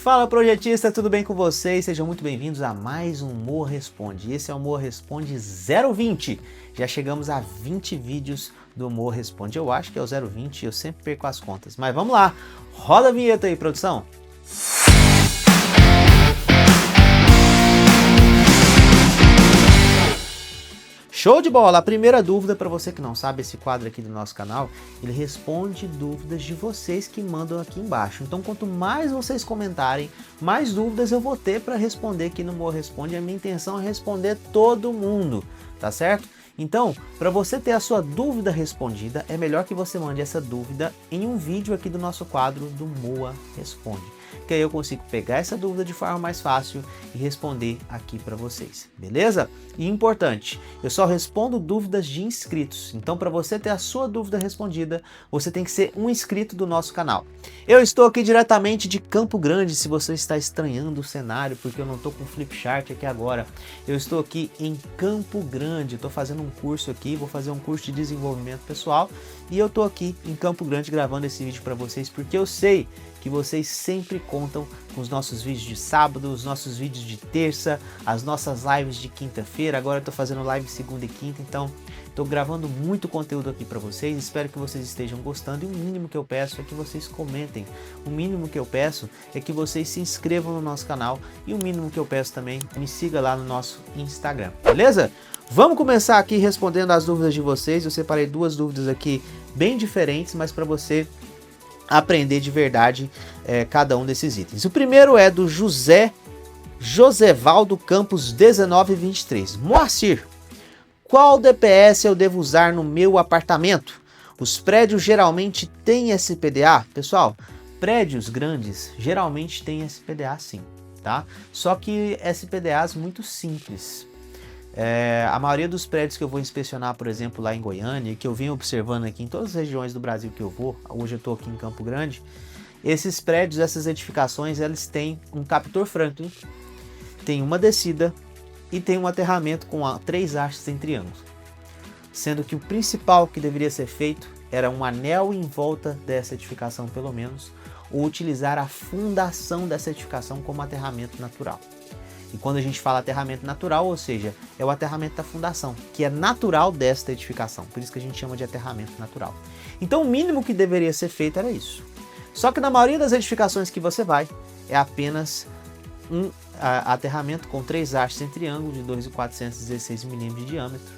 Fala projetista, tudo bem com vocês? Sejam muito bem-vindos a mais um Moa Responde. Esse é o Moa Responde 020. Já chegamos a 20 vídeos do Moa Responde. Eu acho que é o 020, eu sempre perco as contas. Mas vamos lá, roda a vinheta aí, produção. Show de bola! A primeira dúvida, para você que não sabe, esse quadro aqui do nosso canal, ele responde dúvidas de vocês que mandam aqui embaixo. Então, quanto mais vocês comentarem, mais dúvidas eu vou ter para responder aqui no Moa Responde. A minha intenção é responder todo mundo, tá certo? Então, para você ter a sua dúvida respondida, é melhor que você mande essa dúvida em um vídeo aqui do nosso quadro do Moa Responde. Que aí eu consigo pegar essa dúvida de forma mais fácil e responder aqui para vocês, beleza? E importante, eu só respondo dúvidas de inscritos, então para você ter a sua dúvida respondida, você tem que ser um inscrito do nosso canal. Eu estou aqui diretamente de Campo Grande, se você está estranhando o cenário, porque eu não estou com Flipchart aqui agora, eu estou aqui em Campo Grande, estou fazendo um curso aqui, vou fazer um curso de desenvolvimento pessoal, e eu estou aqui em Campo Grande gravando esse vídeo para vocês, porque eu sei que vocês sempre contam com os nossos vídeos de sábado, os nossos vídeos de terça, as nossas lives de quinta-feira. Agora eu tô fazendo live segunda e quinta, então tô gravando muito conteúdo aqui para vocês. Espero que vocês estejam gostando e o mínimo que eu peço é que vocês comentem. O mínimo que eu peço é que vocês se inscrevam no nosso canal e o mínimo que eu peço também, me siga lá no nosso Instagram, beleza? Vamos começar aqui respondendo as dúvidas de vocês. Eu separei duas dúvidas aqui bem diferentes, mas para você aprender de verdade cada um desses itens. O primeiro é do Josevaldo Campos 1923. Moacir, qual DPS eu devo usar no meu apartamento? Os prédios geralmente têm SPDA? Pessoal, prédios grandes geralmente têm SPDA sim, tá? Só que SPDAs muito simples. A maioria dos prédios que eu vou inspecionar, por exemplo, lá em Goiânia, que eu venho observando aqui em todas as regiões do Brasil que eu vou, hoje eu estou aqui em Campo Grande, esses prédios, essas edificações, eles têm um captor Franklin, tem uma descida e tem um aterramento com 3 hastes em triângulo. Sendo que o principal que deveria ser feito era um anel em volta dessa edificação, pelo menos, ou utilizar a fundação dessa edificação como aterramento natural. E quando a gente fala aterramento natural, ou seja, é o aterramento da fundação, que é natural desta edificação, por isso que a gente chama de aterramento natural. Então o mínimo que deveria ser feito era isso. Só que na maioria das edificações que você vai, é apenas um aterramento com 3 hastes em triângulo de 2.416 mm de diâmetro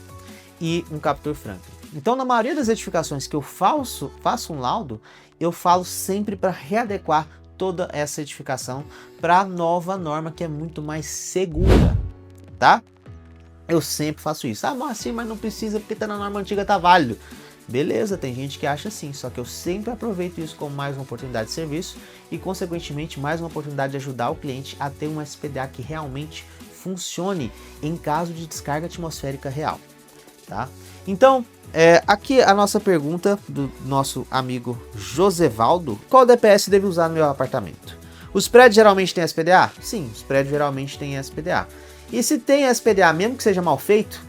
e um captor Franklin. Então na maioria das edificações que eu faço um laudo, eu falo sempre para readequar toda essa edificação para a nova norma, que é muito mais segura, tá? Eu sempre faço isso. Ah, mas assim, mas não precisa porque tá na norma antiga, tá válido. Beleza, tem gente que acha assim, só que eu sempre aproveito isso como mais uma oportunidade de serviço e, consequentemente, mais uma oportunidade de ajudar o cliente a ter um SPDA que realmente funcione em caso de descarga atmosférica real, tá? Então, aqui a nossa pergunta do nosso amigo Josevaldo: qual DPS deve usar no meu apartamento? Os prédios geralmente têm SPDA? Sim, os prédios geralmente têm SPDA. E se tem SPDA, mesmo que seja mal feito,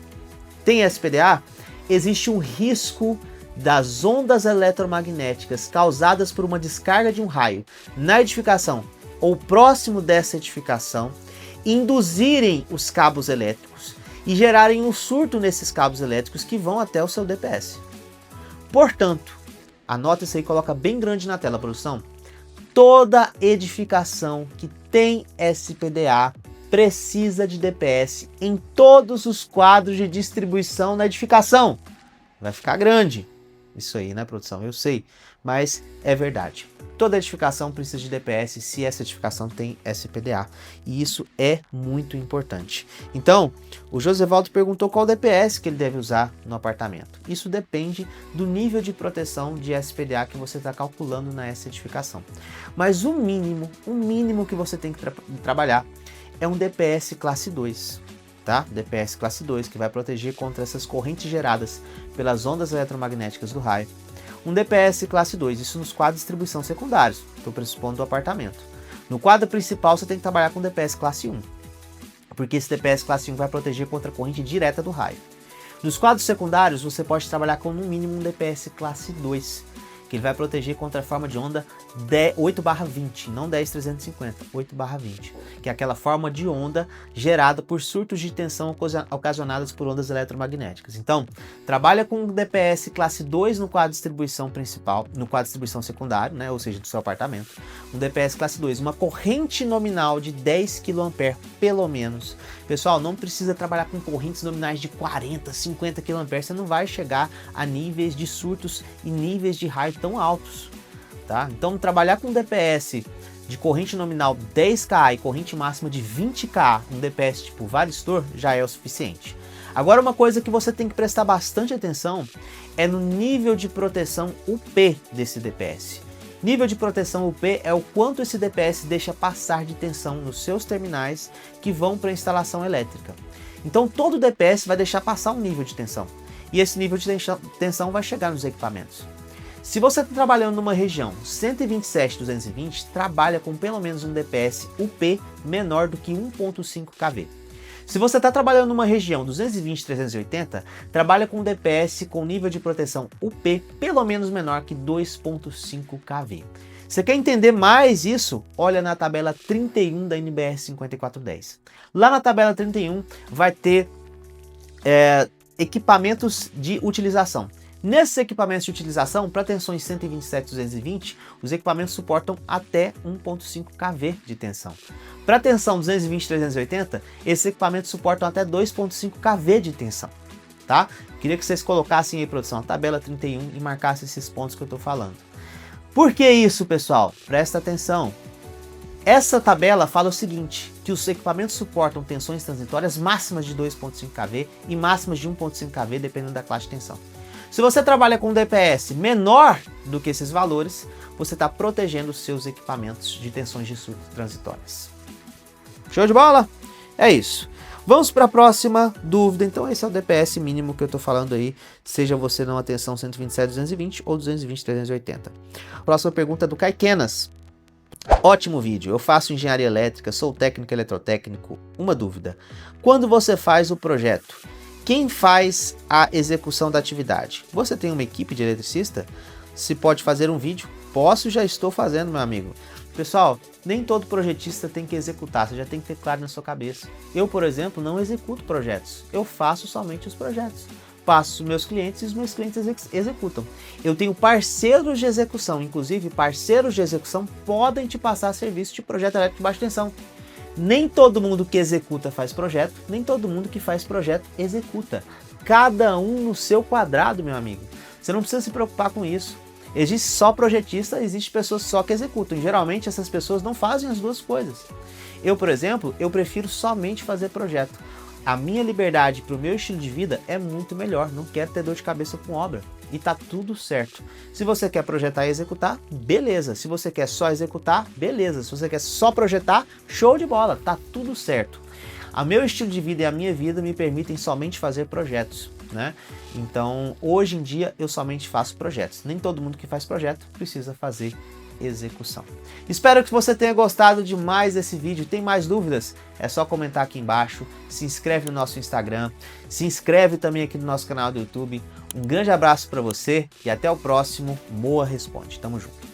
tem SPDA, existe um risco das ondas eletromagnéticas causadas por uma descarga de um raio na edificação ou próximo dessa edificação induzirem os cabos elétricos e gerarem um surto nesses cabos elétricos que vão até o seu DPS. Portanto, anota isso aí e coloca bem grande na tela, produção. Toda edificação que tem SPDA precisa de DPS em todos os quadros de distribuição na edificação. Vai ficar grande isso aí, né, produção? Eu sei, mas é verdade. Toda edificação precisa de DPS se essa edificação tem SPDA. E isso é muito importante. Então, o Josevaldo perguntou qual DPS que ele deve usar no apartamento. Isso depende do nível de proteção de SPDA que você está calculando nessa edificação. Mas o mínimo que você tem que trabalhar é um DPS classe 2. Tá? DPS classe 2, que vai proteger contra essas correntes geradas pelas ondas eletromagnéticas do raio. Um DPS classe 2, isso nos quadros de distribuição secundários, estou pressupondo do apartamento. No quadro principal você tem que trabalhar com DPS classe 1, porque esse DPS classe 1 vai proteger contra a corrente direta do raio. Nos quadros secundários você pode trabalhar com no mínimo um DPS classe 2, que ele vai proteger contra a forma de onda 8/20, não 10-350, 8/20, que é aquela forma de onda gerada por surtos de tensão ocasionados por ondas eletromagnéticas. Então, trabalha com DPS classe 2 no quadro de distribuição principal, no quadro de distribuição secundário, né, ou seja, do seu apartamento. Um DPS classe 2, uma corrente nominal de 10 kA pelo menos. Pessoal, não precisa trabalhar com correntes nominais de 40, 50 kA, você não vai chegar a níveis de surtos e níveis de raio tão altos, tá? Então, trabalhar com DPS de corrente nominal 10K e corrente máxima de 20K, um DPS tipo varistor, já é o suficiente. Agora, uma coisa que você tem que prestar bastante atenção é no nível de proteção UP desse DPS. Nível de proteção UP é o quanto esse DPS deixa passar de tensão nos seus terminais que vão para a instalação elétrica. Então todo DPS vai deixar passar um nível de tensão, e esse nível de tensão vai chegar nos equipamentos. Se você está trabalhando numa região 127-220, trabalha com pelo menos um DPS UP menor do que 1.5 kV. Se você está trabalhando numa região 220-380, trabalha com DPS com nível de proteção UP pelo menos menor que 2.5 kV. Você quer entender mais isso? Olha na tabela 31 da NBR 5410. Lá na tabela 31 vai ter equipamentos de utilização. Nesses equipamentos de utilização, para tensões 127-220, os equipamentos suportam até 1.5 kV de tensão. Para tensão 220-380, esses equipamentos suportam até 2.5 kV de tensão, tá? Queria que vocês colocassem aí, produção, a tabela 31 e marcassem esses pontos que eu estou falando. Por que isso, pessoal? Presta atenção. Essa tabela fala o seguinte, que os equipamentos suportam tensões transitórias máximas de 2.5 kV e máximas de 1.5 kV, dependendo da classe de tensão. Se você trabalha com DPS menor do que esses valores, você está protegendo os seus equipamentos de tensões de surto transitórias. Show de bola? É isso. Vamos para a próxima dúvida. Então esse é o DPS mínimo que eu estou falando aí, seja você numa tensão 127-220 ou 220-380. Próxima pergunta é do Caikenas. Ótimo vídeo, eu faço engenharia elétrica, sou técnico eletrotécnico. Uma dúvida, quando você faz o projeto, quem faz a execução da atividade? Você tem uma equipe de eletricista? Se pode fazer um vídeo? Posso, já estou fazendo, meu amigo. Pessoal, nem todo projetista tem que executar, você já tem que ter claro na sua cabeça. Eu, por exemplo, não executo projetos, eu faço somente os projetos. Passo meus clientes e os meus clientes executam. Eu tenho parceiros de execução, inclusive parceiros de execução podem te passar serviço de projeto elétrico de baixa tensão. Nem todo mundo que executa faz projeto, nem todo mundo que faz projeto executa. Cada um no seu quadrado, meu amigo. Você não precisa se preocupar com isso. Existe só projetista, existe pessoas só que executam. E, geralmente essas pessoas não fazem as duas coisas. Eu, por exemplo, eu prefiro somente fazer projeto. A minha liberdade para o meu estilo de vida é muito melhor. Não quero ter dor de cabeça com obra. E tá tudo certo. Se você quer projetar e executar, beleza. Se você quer só executar, beleza. Se você quer só projetar, show de bola. Tá tudo certo. O meu estilo de vida e a minha vida me permitem somente fazer projetos, né? Então, hoje em dia, eu somente faço projetos. Nem todo mundo que faz projeto precisa fazer execução. Espero que você tenha gostado demais desse vídeo. Tem mais dúvidas? É só comentar aqui embaixo. Se inscreve no nosso Instagram. Se inscreve também aqui no nosso canal do YouTube. Um grande abraço para você e até o próximo Moa Responde. Tamo junto.